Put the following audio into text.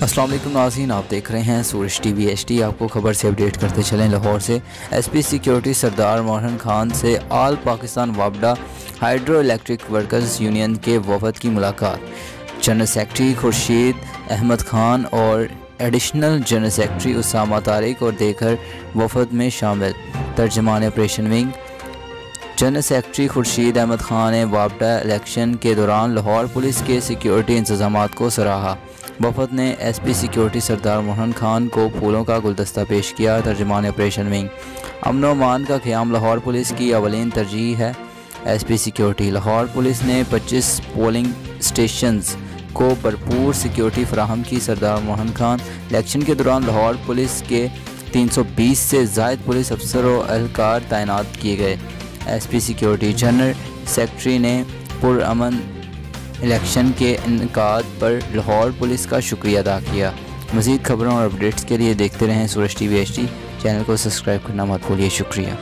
अस्सलाम वालेकुम नाज़रीन, आप देख रहे हैं सूरज टीवी HD। आपको खबर से अपडेट करते चलें। लाहौर से SP सिक्योरिटी सरदार मोहन खान से आल पाकिस्तान वापडा हाइड्रो इलेक्ट्रिक वर्कर्स यूनियन के वफद की मुलाकात। जनरल सेक्रेटरी खुर्शीद अहमद खान और additional general secretary Usama Tariq और देकर वफद में शामिल। तर्जमान operation wing. General secretary Khurshid Ahmed Khan ने वापडा इलेक्शन के दौरान लाहौर पुलिस के सिक्योरिटी इंतजाम को सराहा। वफद ने SP सिक्योरिटी सरदार मोहन खान को फूलों का गुलदस्ता पेश किया। तर्जमान ऑपरेशन विंग। अमन व अमान का क़याम लाहौर पुलिस की अवलीन तरजीह है। SP security. लाहौर पुलिस ने 25 पोलिंग स्टेशंस को भरपूर सिक्योरिटी फराहम की। सरदार मोहन खान इलेक्शन के दौरान लाहौर पुलिस के 320 से ज़ायद पुलिस अफसर और एहलकार तैनात किए गए। SP security. जनरल सेक्रेटरी ने पुरअमन इलेक्शन के इनेकाद पर लाहौर पुलिस का शुक्रिया अदा किया। मज़ीद खबरों और अपडेट्स के लिए देखते रहें सूरज टीवी HD। चैनल को सब्सक्राइब करना मत भूलिए। शुक्रिया।